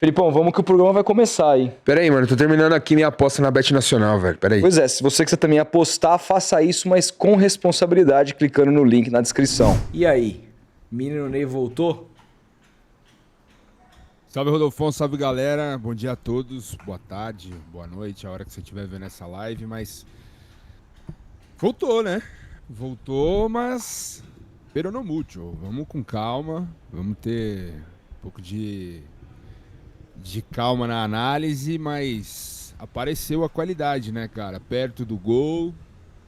Felipão, vamos que o programa vai começar aí. Pera aí, mano, tô terminando aqui minha aposta na Bet Nacional, velho. Pera aí. Pois é, se você quiser também apostar, faça isso, mas com responsabilidade, clicando no link na descrição. E aí, menino Ney voltou? Salve, Rodolfo, salve, galera. Bom dia a todos, boa tarde, boa noite, a hora que você estiver vendo essa live, mas voltou, né? Voltou, mas pero no mucho. Vamos com calma, vamos ter um pouco de calma na análise, mas apareceu a qualidade, né, cara? Perto do gol,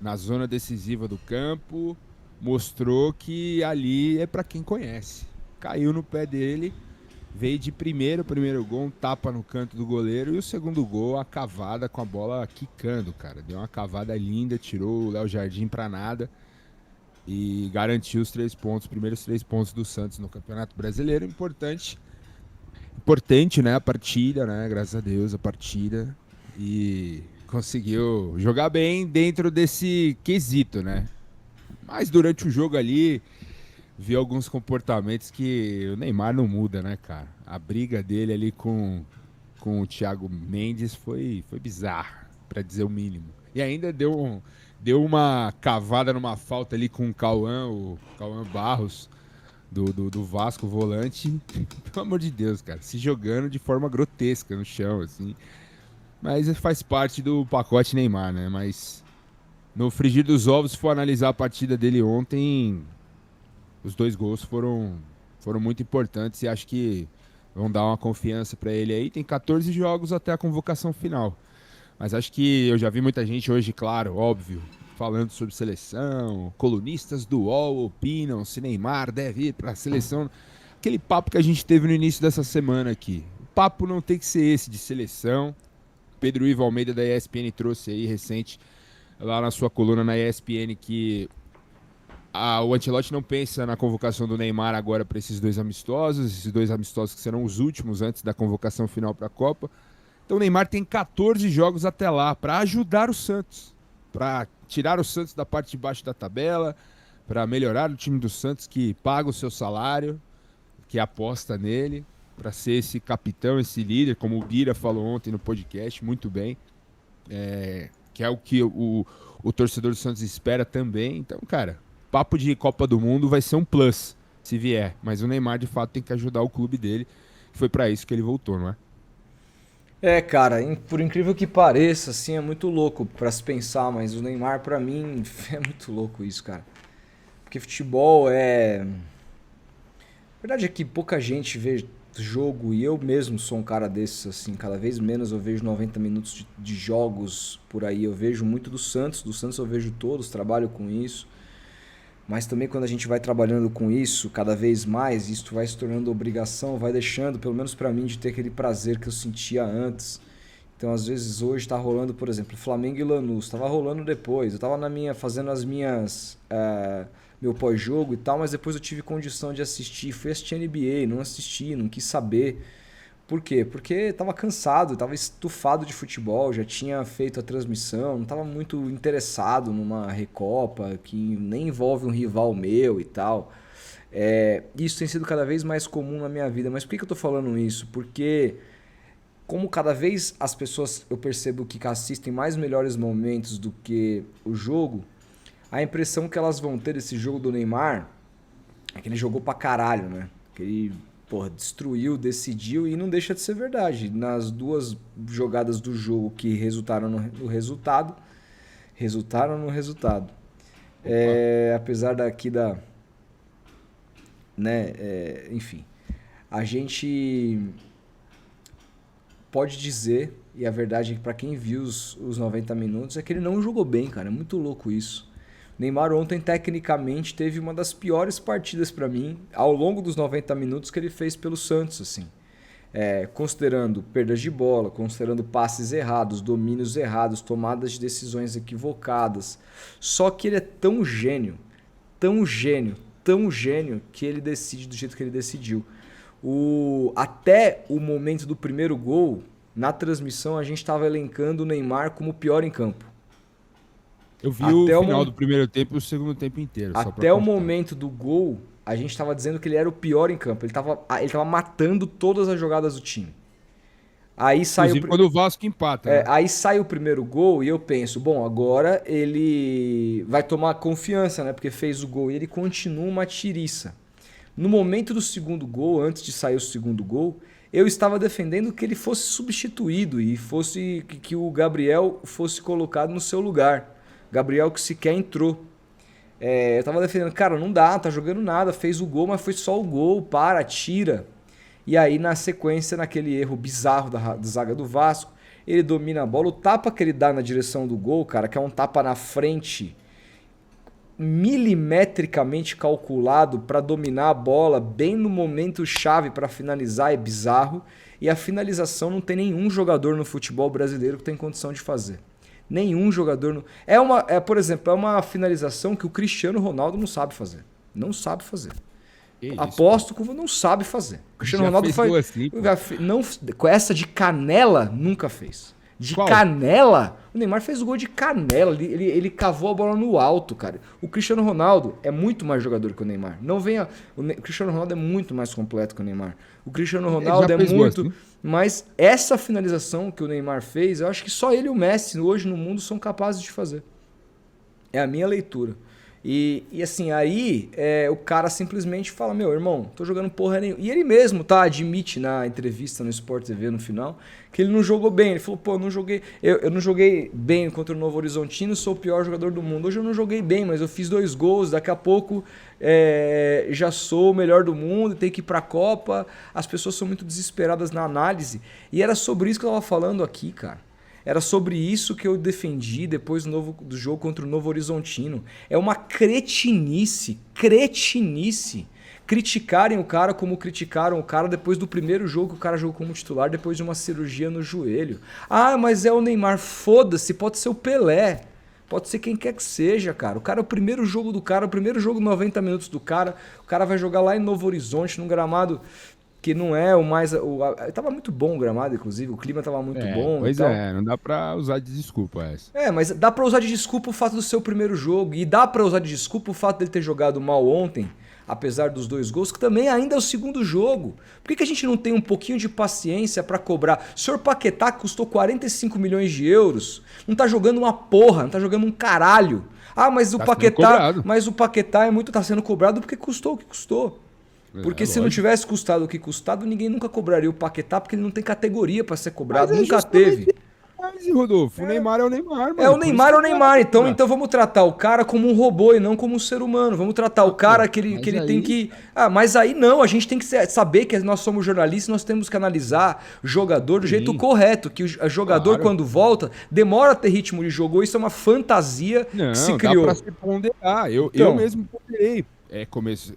na zona decisiva do campo, mostrou que ali é pra quem conhece. Caiu no pé dele. Veio de primeiro, o primeiro gol, um tapa no canto do goleiro, e o segundo gol, a cavada com a bola quicando, cara. Deu uma cavada linda, tirou o Léo Jardim pra nada e garantiu os 3 pontos, os primeiros 3 pontos do Santos no Campeonato Brasileiro. Importante, né, a partida, né, graças a Deus, a partida. E conseguiu jogar bem dentro desse quesito, né. Mas durante o jogo ali, vi alguns comportamentos que o Neymar não muda, né, cara? A briga dele ali com o Thiago Mendes foi bizarra, pra dizer o mínimo. E ainda deu uma cavada numa falta ali com o Cauã Barros, do Vasco, volante. Pelo amor de Deus, cara, se jogando de forma grotesca no chão, assim. Mas faz parte do pacote Neymar, né? Mas no frigir dos ovos, se for analisar a partida dele ontem, os 2 gols foram muito importantes e acho que vão dar uma confiança para ele aí. Tem 14 jogos até a convocação final. Mas acho que eu já vi muita gente hoje, claro, óbvio, falando sobre seleção, colunistas do UOL opinam se Neymar deve ir para a seleção. Aquele papo que a gente teve no início dessa semana aqui. O papo não tem que ser esse de seleção. Pedro Ivo Almeida da ESPN trouxe aí recente, lá na sua coluna na ESPN, que o Ancelotti não pensa na convocação do Neymar agora para esses 2 amistosos, que serão os últimos antes da convocação final para a Copa. Então o Neymar tem 14 jogos até lá para ajudar o Santos, para tirar o Santos da parte de baixo da tabela, para melhorar o time do Santos que paga o seu salário, que aposta nele, para ser esse capitão, esse líder, como o Bira falou ontem no podcast, muito bem, que é o que o torcedor do Santos espera também. Então, cara, papo de Copa do Mundo vai ser um plus, se vier. Mas o Neymar, de fato, tem que ajudar o clube dele. Foi pra isso que ele voltou, não é? Cara, por incrível que pareça, assim, é muito louco pra se pensar, mas o Neymar, pra mim, é muito louco isso, cara. Porque futebol é... A verdade é que pouca gente vê jogo, e eu mesmo sou um cara desses, assim, cada vez menos eu vejo 90 minutos de jogos por aí. Eu vejo muito do Santos eu vejo todos, trabalho com isso. Mas também quando a gente vai trabalhando com isso cada vez mais, isso vai se tornando obrigação, vai deixando, pelo menos pra mim, de ter aquele prazer que eu sentia antes. Então, às vezes, hoje tá rolando, por exemplo, Flamengo e Lanús, tava rolando depois. Eu tava fazendo as minhas, meu pós-jogo e tal, mas depois eu tive condição de assistir. Fui assistir NBA, não assisti, não quis saber. Por quê? Porque tava cansado, tava estufado de futebol, já tinha feito a transmissão, não tava muito interessado numa Recopa que nem envolve um rival meu e tal. Isso tem sido cada vez mais comum na minha vida. Mas por que eu tô falando isso? Porque como cada vez as pessoas, eu percebo que assistem mais melhores momentos do que o jogo, a impressão que elas vão ter desse jogo do Neymar é que ele jogou pra caralho, né? Que ele, porra, destruiu, decidiu, e não deixa de ser verdade. Nas 2 jogadas do jogo que resultaram no resultado, apesar daqui da... né, enfim, a gente pode dizer, e a verdade é que pra quem viu os 90 minutos, é que ele não jogou bem, cara. É muito louco isso. Neymar ontem, tecnicamente, teve uma das piores partidas pra mim, ao longo dos 90 minutos que ele fez pelo Santos, assim. Considerando perdas de bola, considerando passes errados, domínios errados, tomadas de decisões equivocadas. Só que ele é tão gênio, que ele decide do jeito que ele decidiu. Até o momento do primeiro gol, na transmissão, a gente estava elencando o Neymar como o pior em campo. Eu vi o final do primeiro tempo e o segundo tempo inteiro. Até o momento do gol, a gente estava dizendo que ele era o pior em campo. Ele tava matando todas as jogadas do time. Aí sai Inclusive quando o Vasco empata. Né? aí sai o primeiro gol e eu penso, bom, agora ele vai tomar confiança, né? Porque fez o gol e ele continua uma tiriça. No momento do segundo gol, antes de sair o segundo gol, eu estava defendendo que ele fosse substituído e fosse que o Gabriel fosse colocado no seu lugar. Gabriel que sequer entrou. Eu estava defendendo, cara, não dá, não tá jogando nada, fez o gol, mas foi só o gol, tira. E aí, na sequência, naquele erro bizarro da zaga do Vasco, ele domina a bola. O tapa que ele dá na direção do gol, cara, que é um tapa na frente, milimetricamente calculado para dominar a bola bem no momento chave para finalizar, é bizarro. E a finalização não tem nenhum jogador no futebol brasileiro que tem condição de fazer. Nenhum jogador... No... por exemplo, é uma finalização que o Cristiano Ronaldo não sabe fazer. Não sabe fazer. Aposto que não sabe fazer. O Cristiano Ronaldo foi assim, não, com essa de canela nunca fez. De Qual? Canela, o Neymar fez o gol de canela, ele cavou a bola no alto, cara. O Cristiano Ronaldo é muito mais jogador que o Neymar. Não venha, o Cristiano Ronaldo é muito mais completo que o Neymar. O Cristiano Ronaldo é muito, assim. Mas essa finalização que o Neymar fez, eu acho que só ele e o Messi hoje no mundo são capazes de fazer. É a minha leitura. E assim, aí o cara simplesmente fala, meu irmão, tô jogando porra nenhuma. E ele mesmo, admite na entrevista no Sport TV no final, que ele não jogou bem. Ele falou, pô, eu não joguei bem contra o Novo Horizontino, sou o pior jogador do mundo. Hoje eu não joguei bem, mas eu fiz 2 gols, daqui a pouco já sou o melhor do mundo, tenho que ir pra Copa. As pessoas são muito desesperadas na análise. E era sobre isso que eu tava falando aqui, cara. Era sobre isso que eu defendi depois do jogo contra o Novo Horizontino. É uma cretinice, criticarem o cara como criticaram o cara depois do primeiro jogo que o cara jogou como titular, depois de uma cirurgia no joelho. Ah, mas é o Neymar, foda-se, pode ser o Pelé, pode ser quem quer que seja, cara. O cara é o primeiro jogo do cara, o primeiro jogo 90 minutos do cara, o cara vai jogar lá em Novo Horizonte, num gramado... que não é o mais... Tava muito bom o gramado, inclusive, o clima tava muito bom. Pois não dá pra usar de desculpa essa. Mas dá pra usar de desculpa o fato do seu primeiro jogo, e dá pra usar de desculpa o fato dele ter jogado mal ontem, apesar dos 2 gols, que também ainda é o segundo jogo. Por que a gente não tem um pouquinho de paciência pra cobrar? O senhor Paquetá, que custou 45 milhões de euros, não tá jogando uma porra, não tá jogando um caralho. Ah, mas o Paquetá tá sendo cobrado porque custou o que custou. Porque se não tivesse custado o que custado, ninguém nunca cobraria o Paquetá, porque ele não tem categoria pra ser cobrado, nunca teve. Mas, Rodolfo, o Neymar é o Neymar, mano. É o Neymar, então vamos tratar o cara como um robô e não como um ser humano. Vamos tratar o cara que ele tem que... mas aí não, a gente tem que saber que nós somos jornalistas, nós temos que analisar jogador do jeito correto, que o jogador quando volta, demora a ter ritmo de jogo, isso é uma fantasia que se criou. Dá pra se ponderar, eu mesmo ponderei.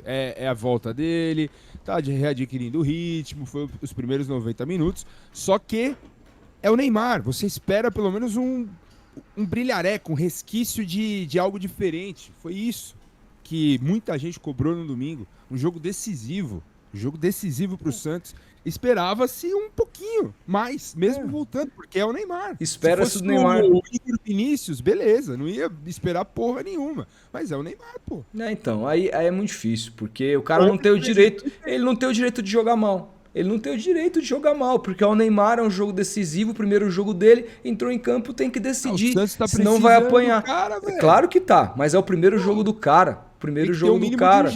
É a volta dele, tá readquirindo o ritmo, foi os primeiros 90 minutos, só que é o Neymar, você espera pelo menos um brilhareco, um resquício de algo diferente. Foi isso que muita gente cobrou no domingo, um jogo decisivo pro Santos. Esperava-se um pouquinho mais, mesmo voltando, porque é o Neymar. Espera-se o Neymar. O Igor Vinícius, beleza, não ia esperar porra nenhuma. Mas é o Neymar, pô. Então, aí é muito difícil, porque o cara não tem o direito. Ele não tem o direito de jogar mal. Ele não tem o direito de jogar mal, porque o Neymar é um jogo decisivo, o primeiro jogo dele, entrou em campo, tem que decidir, senão vai apanhar. Cara, claro que tá, mas é o primeiro jogo do cara. Primeiro jogo do cara.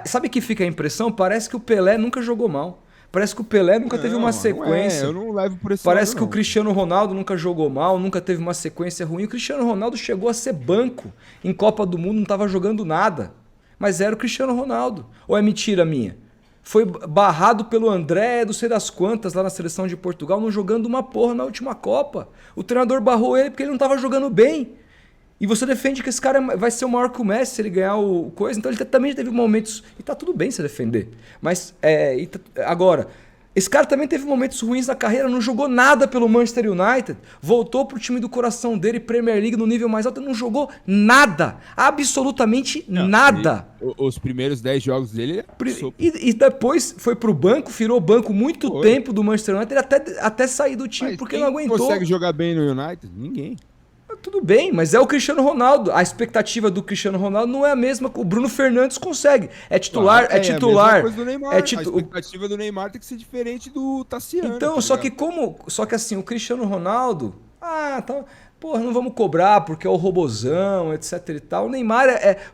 Sabe que fica a impressão? Parece que o Pelé nunca jogou mal. Parece que o Pelé nunca teve uma sequência. Eu não levo por esse Parece lado, que o Cristiano Ronaldo nunca jogou mal, nunca teve uma sequência ruim. O Cristiano Ronaldo chegou a ser banco em Copa do Mundo, não estava jogando nada. Mas era o Cristiano Ronaldo. Ou é mentira minha? Foi barrado pelo André, não sei das quantas, lá na seleção de Portugal, não jogando uma porra na última Copa. O treinador barrou ele porque ele não estava jogando bem. E você defende que esse cara vai ser o maior que o Messi se ele ganhar o coisa. Então ele também teve momentos... E tá tudo bem se defender. Mas, agora, esse cara também teve momentos ruins na carreira. Não jogou nada pelo Manchester United. Voltou pro time do coração dele, Premier League, no nível mais alto. Não jogou nada. Absolutamente nada. Os primeiros 10 jogos dele... E depois foi pro banco, virou banco muito tempo do Manchester United. Ele até sair do time porque não aguentou. Quem consegue jogar bem no United? Ninguém. Tudo bem, mas é o Cristiano Ronaldo. A expectativa do Cristiano Ronaldo não é a mesma. O Bruno Fernandes consegue. É titular, Claro, é titular. A mesma coisa do Neymar. A expectativa do Neymar tem que ser diferente do Tassiano. Então, tá só ligado? que só que assim, o Cristiano Ronaldo, tá, porra, não vamos cobrar porque é o robozão, etc e tal. O Neymar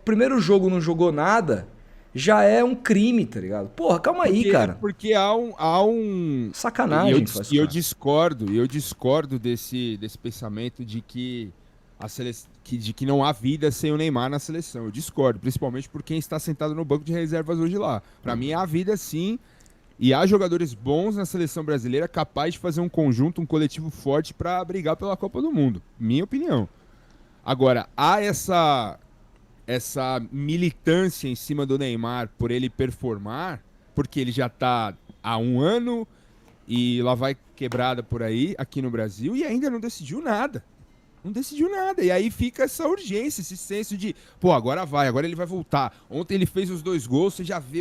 primeiro jogo não jogou nada, já é um crime, tá ligado? Porra, calma aí, cara. Porque há um... Sacanagem. E eu discordo desse pensamento de que de que não há vida sem o Neymar na seleção. Eu discordo, principalmente por quem está sentado no banco de reservas hoje lá. Pra mim, há vida sim, e há jogadores bons na seleção brasileira capazes de fazer um conjunto, um coletivo forte pra brigar pela Copa do Mundo. Minha opinião. Agora, há essa militância em cima do Neymar por ele performar, porque ele já tá há um ano e lá vai quebrada por aí, aqui no Brasil, e ainda não decidiu nada. Não decidiu nada. E aí fica essa urgência, esse senso de, pô, agora ele vai voltar. Ontem ele fez os 2 gols, você já vê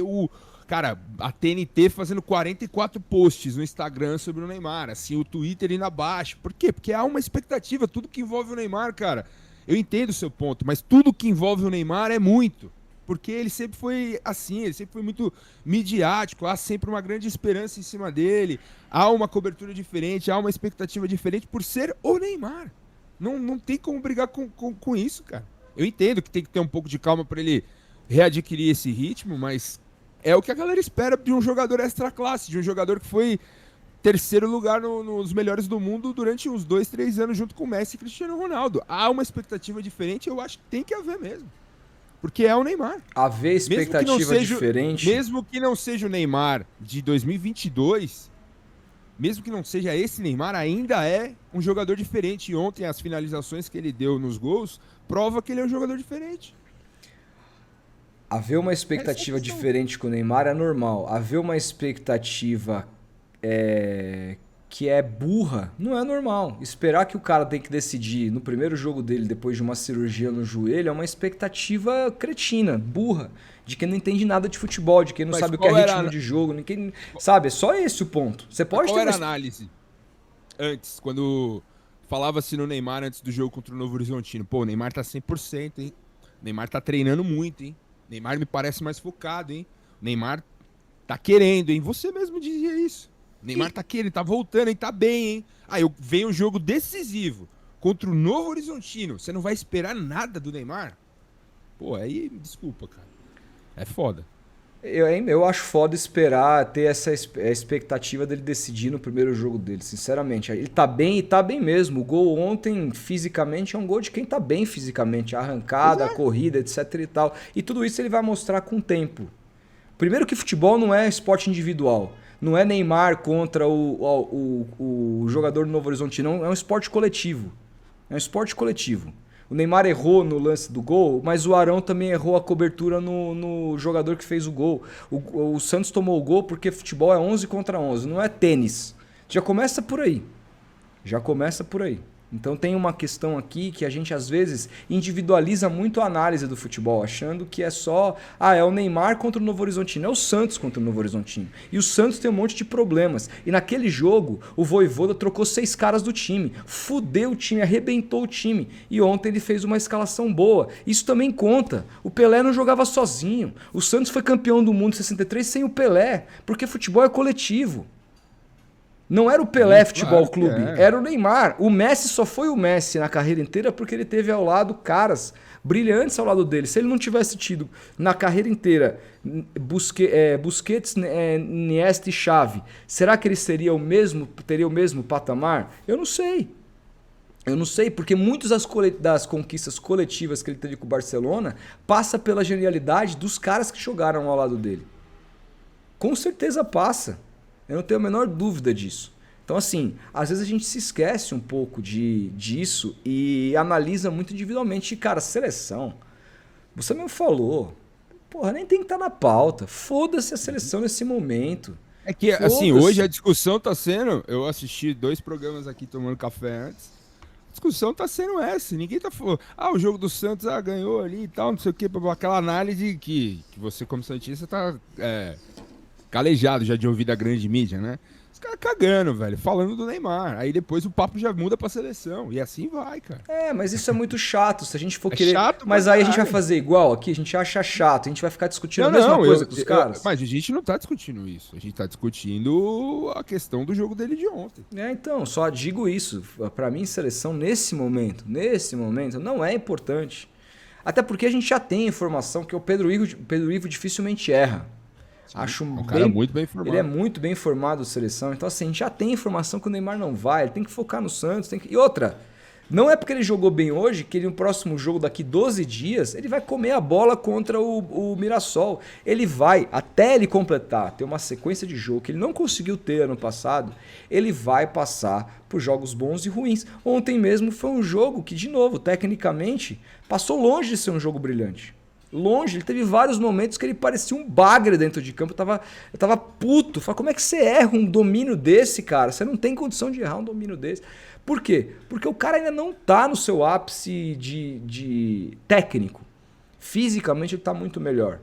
a TNT fazendo 44 posts no Instagram sobre o Neymar, assim, o Twitter indo abaixo. Por quê? Porque há uma expectativa, tudo que envolve o Neymar, cara. Eu entendo o seu ponto, mas tudo que envolve o Neymar é muito. Porque ele sempre foi assim, ele sempre foi muito midiático, há sempre uma grande esperança em cima dele, há uma cobertura diferente, há uma expectativa diferente por ser o Neymar. Não tem como brigar com isso, cara. Eu entendo que tem que ter um pouco de calma para ele readquirir esse ritmo, mas é o que a galera espera de um jogador extra classe, de um jogador que foi terceiro lugar nos melhores do mundo durante uns 2, 3 anos junto com o Messi e Cristiano Ronaldo. Há uma expectativa diferente, eu acho que tem que haver mesmo. Porque é o Neymar. Haver expectativa diferente... Mesmo que não seja o Neymar de 2022... Mesmo que não seja esse Neymar, ainda é um jogador diferente. E ontem as finalizações que ele deu nos gols prova que ele é um jogador diferente. Haver uma expectativa diferente com o Neymar é normal. Haver uma expectativa que é burra não é normal. Esperar que o cara tem que decidir no primeiro jogo dele depois de uma cirurgia no joelho é uma expectativa cretina, burra. De quem não entende nada de futebol, de quem não sabe o que é ritmo de jogo, ninguém sabe, é só esse o ponto. Você pode qual era a análise antes, quando falava-se no Neymar antes do jogo contra o Novo Horizontino? Pô, o Neymar tá 100%, hein? O Neymar tá treinando muito, hein? O Neymar me parece mais focado, hein? O Neymar tá querendo, hein? Você mesmo dizia isso. O Neymar tá querendo, tá voltando, hein? Tá bem, hein? Aí vem um jogo decisivo contra o Novo Horizontino. Você não vai esperar nada do Neymar? Pô, aí, desculpa, cara. É foda. Eu acho foda esperar ter essa expectativa dele decidir no primeiro jogo dele, sinceramente. Ele tá bem e tá bem mesmo. O gol ontem, fisicamente, é um gol de quem tá bem fisicamente. A arrancada, a corrida, etc e tal. E tudo isso ele vai mostrar com o tempo. Primeiro que futebol não é esporte individual. Não é Neymar contra o jogador do Novo Horizontino. É um esporte coletivo. É um esporte coletivo. O Neymar errou no lance do gol, mas o Arão também errou a cobertura no jogador que fez o gol. O Santos tomou o gol porque futebol é 11 contra 11, não é tênis. Já começa por aí. Então tem uma questão aqui que a gente às vezes individualiza muito a análise do futebol, achando que é só, é o Neymar contra o Novo Horizontino, é o Santos contra o Novo Horizontino. E o Santos tem um monte de problemas. E naquele jogo, o Vojvoda trocou 6 caras do time, fudeu o time, arrebentou o time. E ontem ele fez uma escalação boa. Isso também conta. O Pelé não jogava sozinho. O Santos foi campeão do mundo em 63 sem o Pelé, porque futebol é coletivo. Não era o Pelé Futebol Clube, era o Neymar. O Messi só foi o Messi na carreira inteira porque ele teve ao lado caras brilhantes ao lado dele. Se ele não tivesse tido na carreira inteira Busquets, Iniesta e Xavi, será que ele teria o mesmo patamar? Eu não sei, porque muitas das conquistas coletivas que ele teve com o Barcelona passa pela genialidade dos caras que jogaram ao lado dele. Com certeza passa. Eu não tenho a menor dúvida disso. Então, assim, às vezes a gente se esquece um pouco disso e analisa muito individualmente. Cara, seleção, você mesmo falou, porra, nem tem que estar na pauta. Foda-se a seleção nesse momento. É que, assim, hoje a discussão tá sendo... Eu assisti 2 programas aqui tomando café antes. A discussão tá sendo essa. Ninguém tá falando... o jogo do Santos ganhou ali e tal, não sei o quê. Aquela análise que você, como santista, tá... calejado já de ouvir da grande mídia, né? Os caras cagando, velho, falando do Neymar. Aí depois o papo já muda pra seleção. E assim vai, cara. Mas isso é muito chato. Se a gente for É querer. chato, Mas aí a gente vai caralho. fazer igual aqui, a gente acha chato, a gente vai ficar discutindo a mesma coisa com os caras. Mas a gente não tá discutindo isso. A gente tá discutindo a questão do jogo dele de ontem. Então, só digo isso. Pra mim, seleção nesse momento, não é importante. Até porque a gente já tem informação que o Pedro Ivo dificilmente erra. Acho É um cara muito bem informado. Ele é muito bem informado de seleção. Então, assim, a gente já tem informação que o Neymar não vai. Ele tem que focar no Santos. E outra, não é porque ele jogou bem hoje que ele no próximo jogo, daqui 12 dias, ele vai comer a bola contra o Mirassol. Ele vai, até ele completar, ter uma sequência de jogo que ele não conseguiu ter ano passado, ele vai passar por jogos bons e ruins. Ontem mesmo foi um jogo que, de novo, tecnicamente, passou longe de ser um jogo brilhante. Longe, ele teve vários momentos que ele parecia um bagre dentro de campo. Eu tava puto. Falei, como é que você erra um domínio desse, cara? Você não tem condição de errar um domínio desse. Por quê? Porque o cara ainda não tá no seu ápice de técnico. Fisicamente ele tá muito melhor.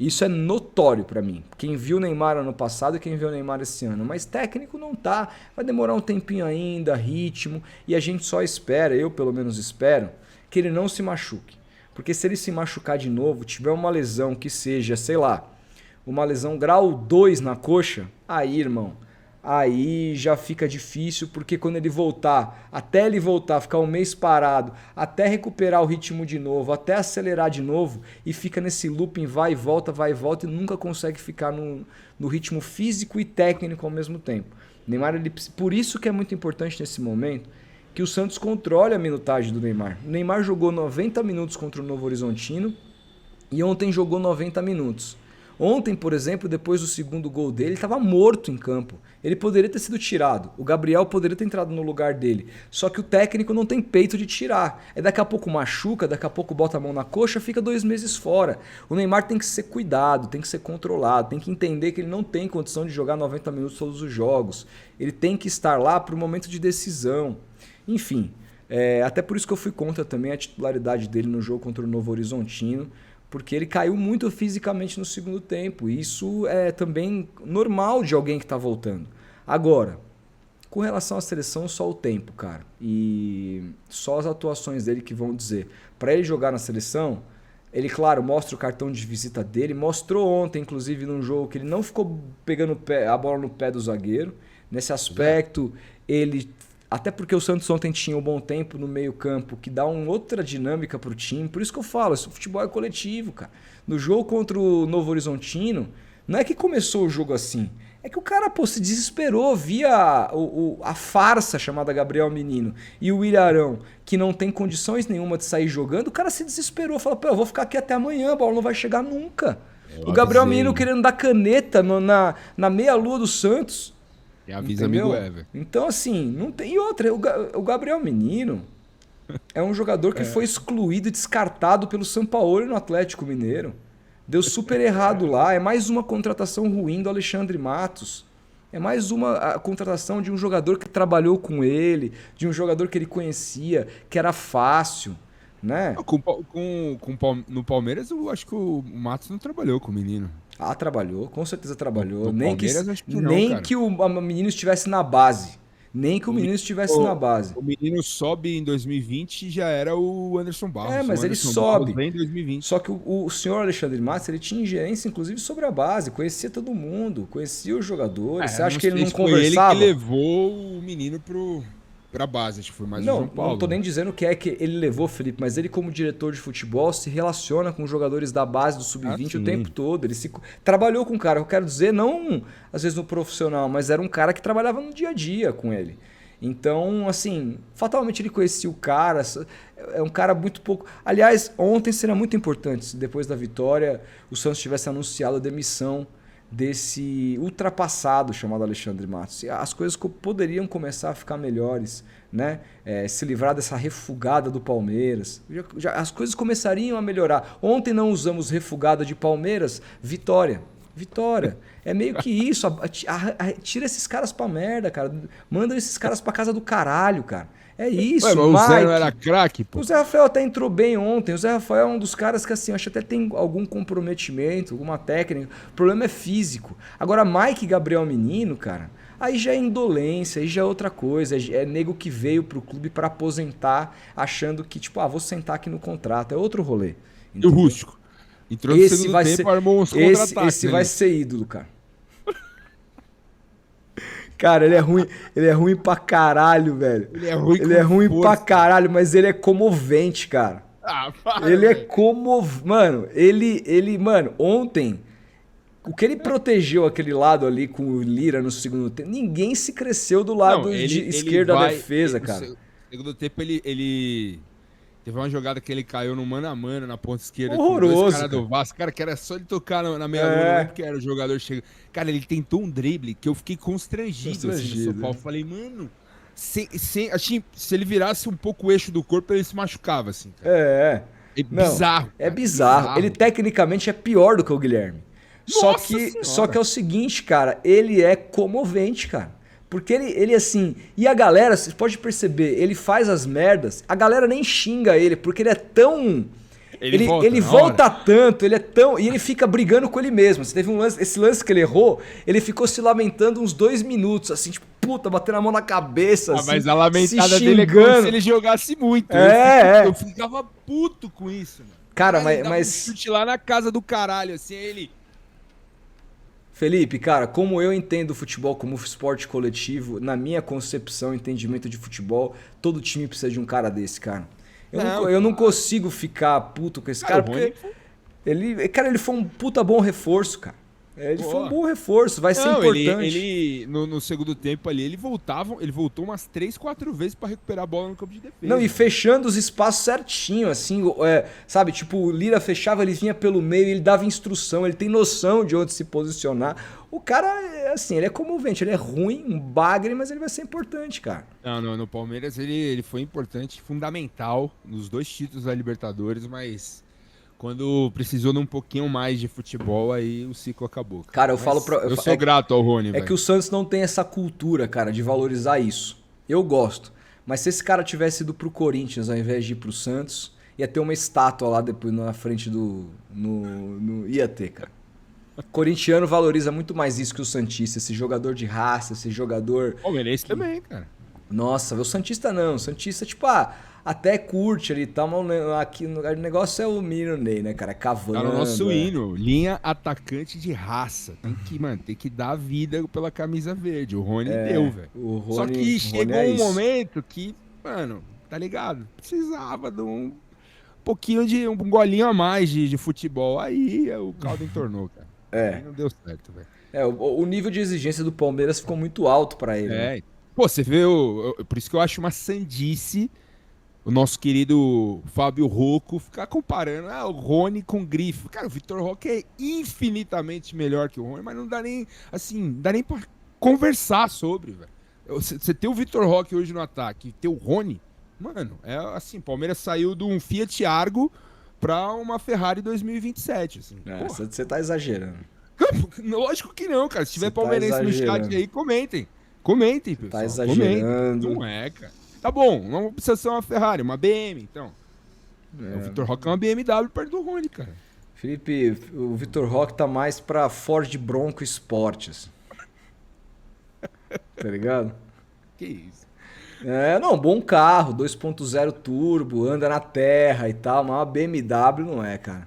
Isso é notório pra mim. Quem viu o Neymar ano passado e quem viu o Neymar esse ano. Mas técnico não tá. Vai demorar um tempinho ainda, ritmo. E a gente só espera, eu pelo menos espero, que ele não se machuque. Porque se ele se machucar de novo, tiver uma lesão que seja, sei lá, uma lesão grau 2 na coxa, aí, irmão, aí já fica difícil, porque quando ele voltar, até ele voltar, ficar um mês parado, até recuperar o ritmo de novo, até acelerar de novo, e fica nesse looping vai e volta, e nunca consegue ficar no ritmo físico e técnico ao mesmo tempo. Neymar, por isso que é muito importante nesse momento, que o Santos controle a minutagem do Neymar. O Neymar jogou 90 minutos contra o Novo Horizontino e ontem jogou 90 minutos. Ontem, por exemplo, depois do segundo gol dele, ele estava morto em campo. Ele poderia ter sido tirado. O Gabriel poderia ter entrado no lugar dele. Só que o técnico não tem peito de tirar. Daqui a pouco machuca, daqui a pouco bota a mão na coxa, fica 2 meses fora. O Neymar tem que ser cuidado, tem que ser controlado, tem que entender que ele não tem condição de jogar 90 minutos todos os jogos. Ele tem que estar lá para o momento de decisão. Enfim, até por isso que eu fui contra também a titularidade dele no jogo contra o Novo Horizontino, porque ele caiu muito fisicamente no segundo tempo. E isso é também normal de alguém que está voltando. Agora, com relação à seleção, só o tempo, cara. E só as atuações dele que vão dizer. Para ele jogar na seleção, ele, claro, mostra o cartão de visita dele. Mostrou ontem, inclusive, num jogo que ele não ficou pegando a bola no pé do zagueiro. Nesse aspecto, ele... Até porque o Santos ontem tinha um bom tempo no meio campo, que dá uma outra dinâmica pro time. Por isso que eu falo, esse futebol é coletivo, cara. No jogo contra o Novo Horizontino, não é que começou o jogo assim. É que o cara, se desesperou, via a farsa chamada Gabriel Menino e o Willian Arão, que não tem condições nenhuma de sair jogando. O cara se desesperou, falou, eu vou ficar aqui até amanhã, a bola não vai chegar nunca. O Gabriel Menino querendo dar caneta na meia-lua do Santos. E avisa amigo Ever. Então, assim, não tem. E outra, o Gabriel Menino é um jogador que foi excluído e descartado pelo Sampaoli no Atlético Mineiro. Deu super errado lá. É mais uma contratação ruim do Alexandre Matos. É mais uma contratação de um jogador que trabalhou com ele, de um jogador que ele conhecia, que era fácil, né? No Palmeiras, eu acho que o Matos não trabalhou com o menino. Trabalhou, com certeza trabalhou. Nem que o menino estivesse na base. Nem que o menino estivesse na base. O menino sobe em 2020 e já era o Anderson Barros. Mas ele sobe. Vem em 2020. Só que o senhor Alexandre Matos, ele tinha ingerência, inclusive, sobre a base. Conhecia todo mundo, conhecia os jogadores. Você acha que ele não conversava? Foi ele que levou o menino pra base, acho que foi mais o João Paulo. Não tô nem dizendo que ele levou, Felipe, mas ele, como diretor de futebol, se relaciona com os jogadores da base do Sub-20 o tempo todo. Ele trabalhou com o cara, eu quero dizer, não às vezes no profissional, mas era um cara que trabalhava no dia a dia com ele. Então, assim, fatalmente ele conhecia o cara, é um cara muito pouco... Aliás, ontem seria muito importante se depois da vitória o Santos tivesse anunciado a demissão desse ultrapassado chamado Alexandre Matos. As coisas poderiam começar a ficar melhores, né? Se livrar dessa refugada do Palmeiras. As coisas começariam a melhorar. Ontem não usamos refugada de Palmeiras, vitória. É meio que isso. Tira esses caras pra merda, cara. Manda esses caras pra casa do caralho, cara. É isso, o Zé não era craque, pô. O Zé Rafael até entrou bem ontem. O Zé Rafael é um dos caras que, assim, acho que até tem algum comprometimento, alguma técnica. O problema é físico. Agora, Mike e Gabriel Menino, cara, Aí já é indolência, aí já é outra coisa. É nego que veio pro clube pra aposentar, achando que, tipo, vou sentar aqui no contrato. É outro rolê. E o Entendeu? Rústico? Entrou no Esse segundo vai tempo, ser, armou uns esse, contra-ataques. esse vai ser ídolo, cara. Cara, ele é ruim pra caralho, velho. Ele é ruim Ele com é ruim força. pra caralho, mas ele é comovente, cara. Ah, para, Ele é velho. Mano, mano, ontem, o que ele protegeu aquele lado ali com o Lira no segundo tempo, ninguém se cresceu do lado Não, de ele esquerda da vai- defesa, no cara. segundo tempo, ele teve uma jogada que ele caiu no mano a mano na ponta esquerda com Horroroso, dois caras cara. do Vasco. Cara, que era só ele tocar na meia É. lua, não lembro que era o jogador chega. Cara, ele tentou um drible que eu fiquei constrangido assim, no São Paulo. Falei, mano, achei, se ele virasse um pouco o eixo do corpo, ele se machucava, assim, cara. É. É Não, bizarro. é cara, bizarro. Ele tecnicamente é pior do que o Guilherme. Nossa Só Senhora. que é o seguinte, cara, ele é comovente, cara. Porque ele assim. E a galera, você pode perceber, ele faz as merdas, a galera nem xinga ele, porque ele é tão. Ele na volta tanto, ele é tão. E ele fica brigando com ele mesmo. Você teve esse lance que ele errou, ele ficou se lamentando uns 2 minutos, assim, tipo, puta, batendo a mão na cabeça, assim. Mas a lamentada se dele é como xingando. se ele jogasse muito. É. Eu ficava puto com isso, mano. Cara, Ele dava mas- um chute lá na casa do caralho, assim, aí ele. Felipe, cara, como eu entendo o futebol como esporte coletivo, na minha concepção, entendimento de futebol, todo time precisa de um cara desse, cara. Eu não consigo ficar puto com esse cara, o Rony porque ele foi um puta bom reforço, cara. Ele Pô. foi um bom reforço, vai ser Não, importante. ele no segundo tempo ali, ele voltou umas 3, 4 vezes pra recuperar a bola no campo de defesa. Não, e fechando os espaços certinho, assim, sabe? Tipo, o Lira fechava, ele vinha pelo meio, ele dava instrução, ele tem noção de onde se posicionar. O cara, assim, ele é comovente, ele é ruim, um bagre, mas ele vai ser importante, cara. Não, no Palmeiras ele foi importante, fundamental nos 2 títulos da Libertadores, mas quando precisou de um pouquinho mais de futebol, aí o ciclo acabou. Cara, eu Mas falo pra. eu sou grato ao Rony, É velho. que o Santos não tem essa cultura, cara, de valorizar isso. Eu gosto. Mas se esse cara tivesse ido pro Corinthians ao invés de ir pro Santos, ia ter uma estátua lá depois na frente do. Ia ter, cara. O corintiano valoriza muito mais isso que o Santista, esse jogador de raça, esse jogador. Palmeirense também, cara. Nossa, o Santista não. O Santista, tipo, até curte ali e tal, mas aqui, o negócio é o menino Ney, né, cara? Cavando. Tá no nosso hino, linha atacante de raça. Tem que dar vida pela camisa verde. O Rony deu, velho. Só que chegou um momento que, mano, tá ligado? Precisava de um pouquinho de um golinho a mais de futebol. Aí o caldo entornou, cara. Aí não deu certo, velho. O nível de exigência do Palmeiras ficou muito alto pra ele. Né? Pô, você vê, por isso que eu acho uma sandice o nosso querido Fábio Rocco ficar comparando o Rony com o Grifo. Cara, o Vitor Roque é infinitamente melhor que o Rony, mas não dá nem, assim, não dá nem pra conversar sobre, velho. Você ter o Vitor Roque hoje no ataque e ter o Rony, mano, é assim, o Palmeiras saiu de um Fiat Argo pra uma Ferrari 2027, assim. Você tá exagerando. Lógico que não, cara. Se tiver Você tá palmeirense no chat exagerando. aí, comentem. Comentem, pessoal. Tá exagerando. Comentem. Não é, cara. Tá bom, não precisa ser uma Ferrari, uma BM, então. O Vitor Roque é uma BMW perto do Rony, cara. Felipe, o Vitor Roque tá mais pra Ford Bronco Esportes. Tá ligado? Que isso. Não, bom carro, 2.0 turbo, anda na terra e tal, mas uma BMW não é, cara.